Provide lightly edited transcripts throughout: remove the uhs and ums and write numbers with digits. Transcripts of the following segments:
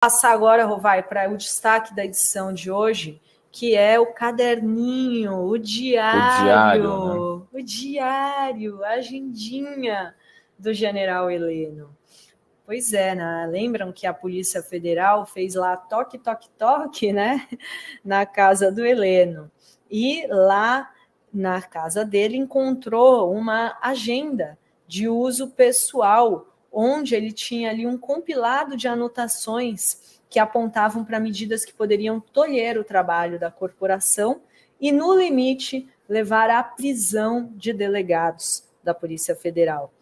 Passar agora, Rovai, para o destaque da edição de hoje, que é o caderninho, o diário, a agendinha do general Heleno. Pois é, né? Lembram que a Polícia Federal fez lá toque, toque, toque, né? Na casa do Heleno. E lá na casa dele encontrou uma agenda de uso pessoal, onde ele tinha ali um compilado de anotações que apontavam para medidas que poderiam tolher o trabalho da corporação e, no limite, levar à prisão de delegados da Polícia Federal.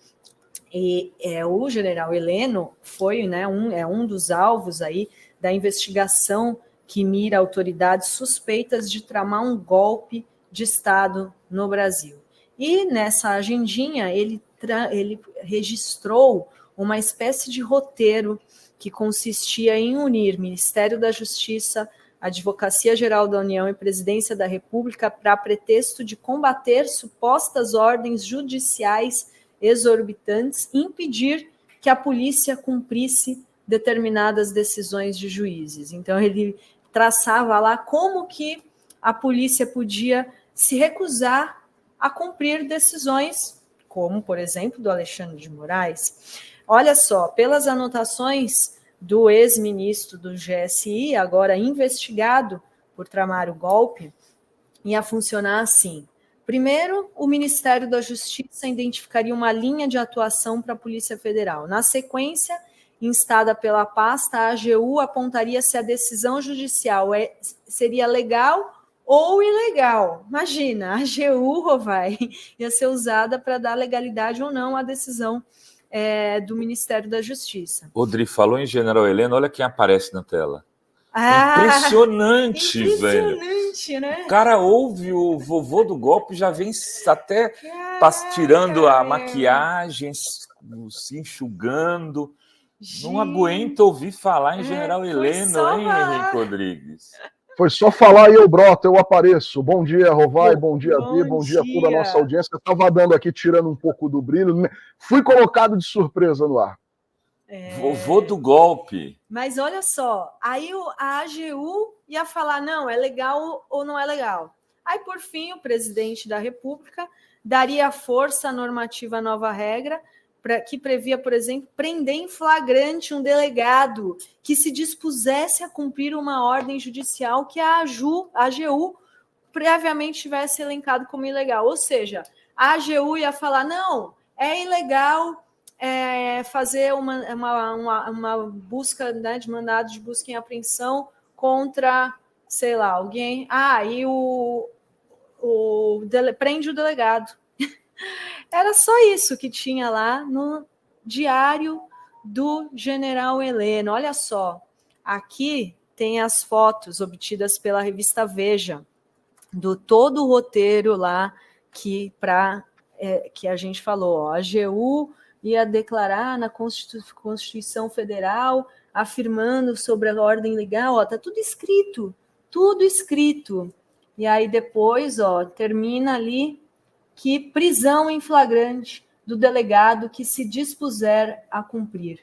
E o general Heleno foi, né, um dos alvos aí da investigação que mira autoridades suspeitas de tramar um golpe de Estado no Brasil. E nessa agendinha ele registrou uma espécie de roteiro que consistia em unir Ministério da Justiça, Advocacia Geral da União e Presidência da República para pretexto de combater supostas ordens judiciais exorbitantes e impedir que a polícia cumprisse determinadas decisões de juízes. Então, ele traçava lá como que a polícia podia se recusar a cumprir decisões, como, por exemplo, do Alexandre de Moraes. Olha só, pelas anotações do ex-ministro do GSI, agora investigado por tramar o golpe, ia funcionar assim. Primeiro, o Ministério da Justiça identificaria uma linha de atuação para a Polícia Federal. Na sequência, instada pela pasta, a AGU apontaria se a decisão judicial seria legal ou ilegal. Imagina, a AGU, Rovai, ia ser usada para dar legalidade ou não à decisão do Ministério da Justiça. Rodri falou em general Heleno, olha quem aparece na tela. Impressionante, velho. Né? O cara ouve o vovô do golpe, já vem até tirando a maquiagem, se enxugando. Gente, não aguento ouvir falar em general Heleno, hein, Henrique Rodrigues? Foi só falar e eu broto, eu apareço. Bom dia, Rovai, bom dia, Vi, bom dia a toda a nossa audiência. Eu estava dando aqui, tirando um pouco do brilho. Fui colocado de surpresa no ar. Vovô do golpe. Mas olha só, aí a AGU ia falar, não, é legal ou não é legal. Aí, por fim, o presidente da República daria força à normativa nova regra, que previa, por exemplo, prender em flagrante um delegado que se dispusesse a cumprir uma ordem judicial que a AGU previamente tivesse elencado como ilegal. Ou seja, a AGU ia falar, não, é ilegal fazer uma busca, né, de mandado de busca em apreensão contra, sei lá, alguém. E prende o delegado. Era só isso que tinha lá no diário do general Heleno. Olha só, aqui tem as fotos obtidas pela revista Veja, do todo o roteiro lá que a gente falou. A AGU ia declarar na Constituição Federal, afirmando sobre a ordem legal. Tá tudo escrito, tudo escrito. E aí depois, termina ali que prisão em flagrante do delegado que se dispuser a cumprir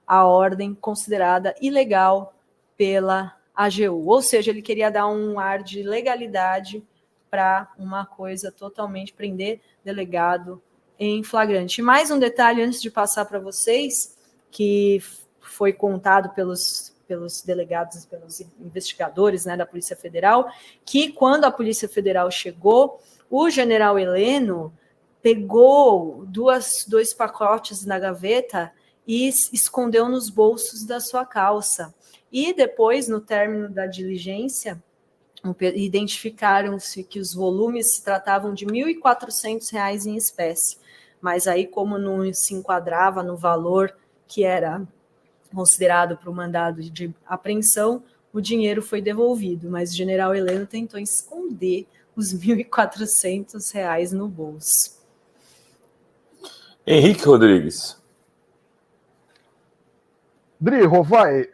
a ordem considerada ilegal pela AGU. Ou seja, ele queria dar um ar de legalidade para uma coisa totalmente, prender delegado em flagrante. E mais um detalhe antes de passar para vocês, que foi contado pelos delegados, pelos investigadores, né, da Polícia Federal, que quando a Polícia Federal chegou, o general Heleno pegou dois pacotes na gaveta e escondeu nos bolsos da sua calça. E depois, no término da diligência, identificaram-se que os volumes se tratavam de R$ 1.400 em espécie. Mas aí, como não se enquadrava no valor que era considerado para o mandado de apreensão, o dinheiro foi devolvido. Mas o general Heleno tentou esconder os R$ 1.400 no bolso. Henrique Rodrigues. Dri, Rovai,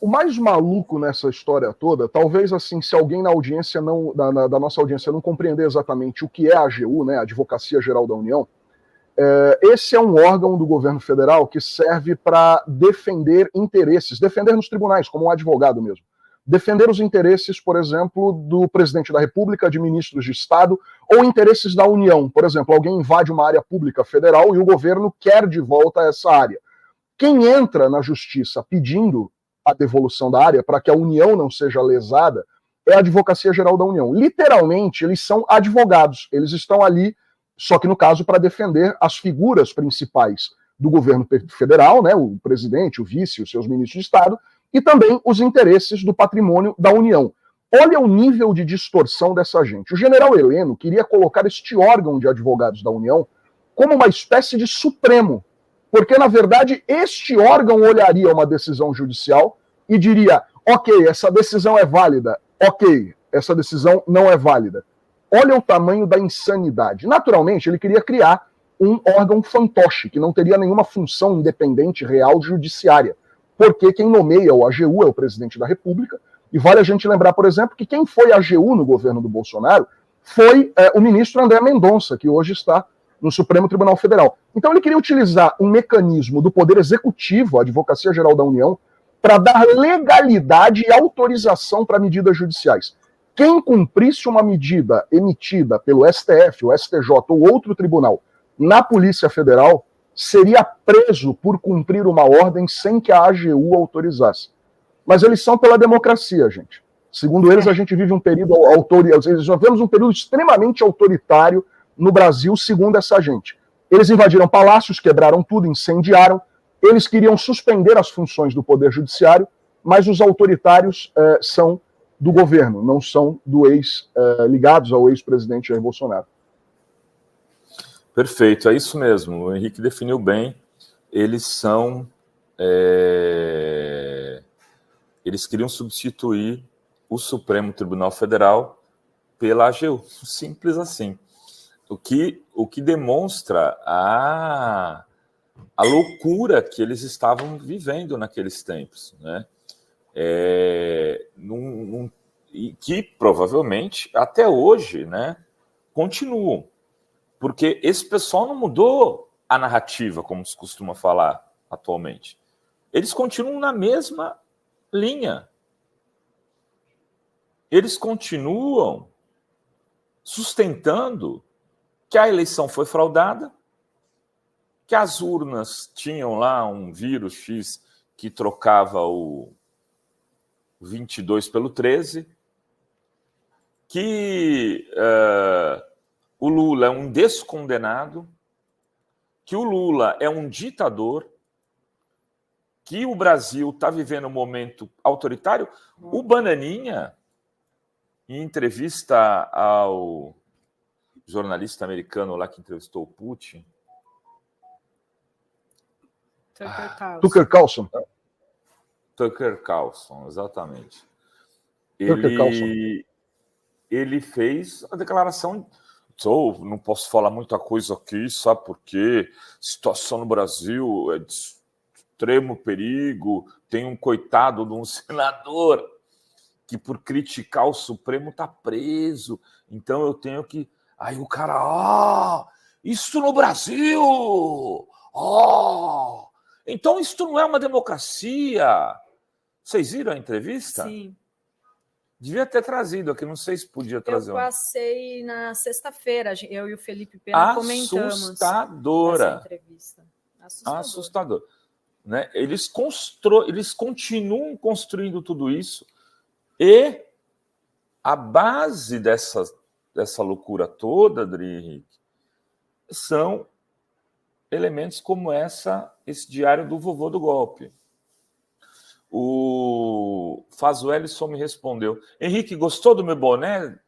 o mais maluco nessa história toda, talvez assim, se alguém na audiência da nossa audiência não compreender exatamente o que é a AGU, né, a Advocacia Geral da União, Esse é um órgão do governo federal que serve para defender interesses, defender nos tribunais, como um advogado mesmo. Defender os interesses, por exemplo, do presidente da República, de ministros de Estado, ou interesses da União. Por exemplo, alguém invade uma área pública federal e o governo quer de volta essa área. Quem entra na justiça pedindo a devolução da área para que a União não seja lesada é a Advocacia Geral da União. Literalmente, eles são advogados. Eles estão ali, só que no caso, para defender as figuras principais do governo federal, né, o presidente, o vice, os seus ministros de Estado, e também os interesses do patrimônio da União. Olha o nível de distorção dessa gente. O general Heleno queria colocar este órgão de advogados da União como uma espécie de supremo, porque, na verdade, este órgão olharia uma decisão judicial e diria, ok, essa decisão é válida, ok, essa decisão não é válida. Olha o tamanho da insanidade. Naturalmente, ele queria criar um órgão fantoche, que não teria nenhuma função independente, real, judiciária. Porque quem nomeia o AGU é o presidente da República, e vale a gente lembrar, por exemplo, que quem foi AGU no governo do Bolsonaro foi o ministro André Mendonça, que hoje está no Supremo Tribunal Federal. Então ele queria utilizar um mecanismo do Poder Executivo, a Advocacia Geral da União, para dar legalidade e autorização para medidas judiciais. Quem cumprisse uma medida emitida pelo STF, o STJ ou outro tribunal na Polícia Federal seria preso por cumprir uma ordem sem que a AGU autorizasse. Mas eles são pela democracia, gente. Segundo eles, a gente vive um período nós vivemos um período extremamente autoritário no Brasil, segundo essa gente. Eles invadiram palácios, quebraram tudo, incendiaram. Eles queriam suspender as funções do Poder Judiciário, mas os autoritários são do governo, não são do ligados ao ex-presidente Jair Bolsonaro. Perfeito, é isso mesmo. O Henrique definiu bem. Eles são... Eles queriam substituir o Supremo Tribunal Federal pela AGU. Simples assim. O que demonstra a loucura que eles estavam vivendo naqueles tempos, né? E que provavelmente até hoje, né, continuam. Porque esse pessoal não mudou a narrativa, como se costuma falar atualmente. Eles continuam na mesma linha. Eles continuam sustentando que a eleição foi fraudada, que as urnas tinham lá um vírus X que trocava o 22 pelo 13, que o Lula é um descondenado, que o Lula é um ditador, que o Brasil está vivendo um momento autoritário. O Bananinha, em entrevista ao jornalista americano lá que entrevistou o Putin, Tucker Carlson. Tucker Carlson, exatamente. Ele fez a declaração: não posso falar muita coisa aqui, sabe por quê? A situação no Brasil é de extremo perigo, tem um coitado de um senador que por criticar o Supremo está preso, então eu tenho que... Aí o cara, isso no Brasil! Então isso não é uma democracia. Vocês viram a entrevista? Sim. Devia ter trazido aqui, não sei se podia trazer. Eu passei na sexta-feira, eu e o Felipe Pena comentamos essa entrevista. Assustador. Né? Eles continuam construindo tudo isso e a base dessa loucura toda, Adri Henrique, são elementos como esse diário do vovô do golpe. O Fazuelison me respondeu: Henrique, gostou do meu boné?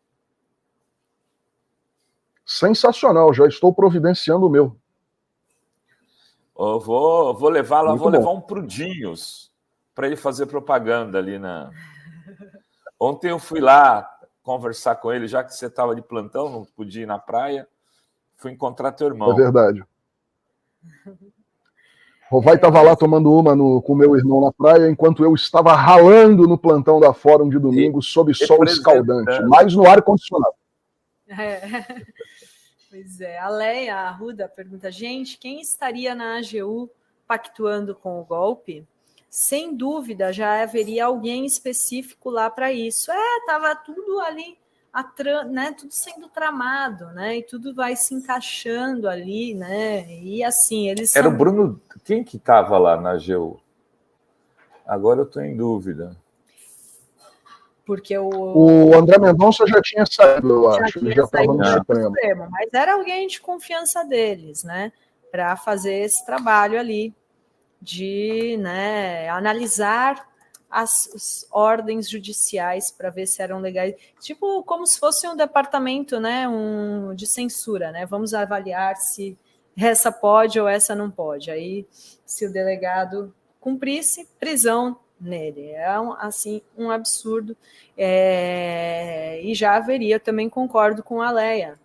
Sensacional, já estou providenciando o meu. Eu vou levar lá, Muito levar bom. um pro Dinhos para ele fazer propaganda ali na. Ontem eu fui lá conversar com ele, já que você estava de plantão, não podia ir na praia. Fui encontrar teu irmão. É verdade. Rovai estava lá tomando uma com meu irmão na praia, enquanto eu estava ralando no plantão da Fórum de domingo, sob sol escaldante, mas no ar-condicionado. Pois é, a Leia Arruda pergunta, gente, quem estaria na AGU pactuando com o golpe? Sem dúvida, já haveria alguém específico lá para isso. Estava tudo ali, né, tudo sendo tramado, né, e tudo vai se encaixando ali, né, e assim, eles Era o Bruno, quem que estava lá na AGU? Agora eu estou em dúvida. Porque o André Mendonça já tinha saído, eu acho, ele já estava no Supremo. Mas era alguém de confiança deles, né, para fazer esse trabalho ali de, né, analisar as ordens judiciais para ver se eram legais, tipo como se fosse um departamento, né, de censura, né, vamos avaliar se essa pode ou essa não pode, aí se o delegado cumprisse, prisão nele, assim, um absurdo, e já haveria, também concordo com a Leia,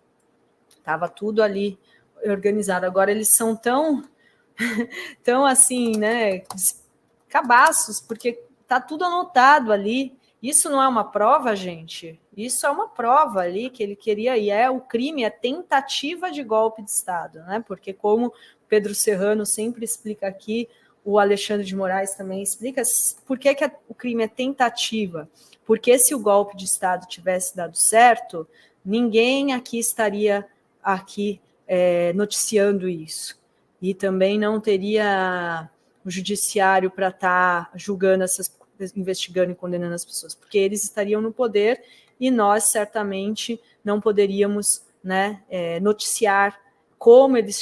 estava tudo ali organizado, agora eles são tão assim, né, cabaços, porque tá tudo anotado ali. Isso não é uma prova, gente? Isso é uma prova ali que ele queria, e o crime é tentativa de golpe de Estado, né? Porque como Pedro Serrano sempre explica aqui, o Alexandre de Moraes também explica, por que o crime é tentativa? Porque se o golpe de Estado tivesse dado certo, ninguém aqui estaria noticiando isso. E também não teria o judiciário para estar julgando investigando e condenando as pessoas, porque eles estariam no poder e nós certamente não poderíamos, né, noticiar como eles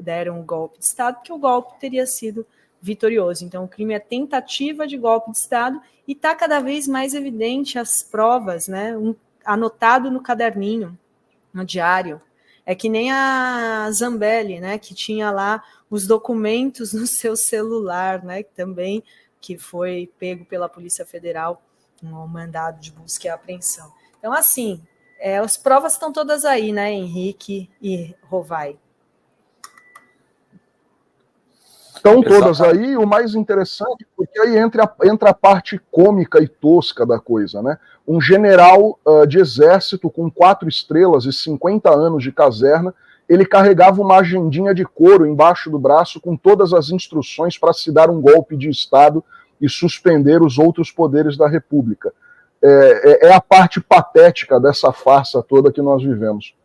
deram o golpe de Estado, porque o golpe teria sido vitorioso. Então, o crime é tentativa de golpe de Estado e está cada vez mais evidente as provas, né, anotado no caderninho, no diário. É que nem a Zambelli, né, que tinha lá os documentos no seu celular, né, também que foi pego pela Polícia Federal, um mandado de busca e apreensão. Então, assim, as provas estão todas aí, né, Henrique e Rovai. Estão todas aí, o mais interessante, porque aí entra a parte cômica e tosca da coisa, né? Um general de exército com 4 estrelas e 50 anos de caserna, ele carregava uma agendinha de couro embaixo do braço com todas as instruções para se dar um golpe de Estado e suspender os outros poderes da República. É a parte patética dessa farsa toda que nós vivemos.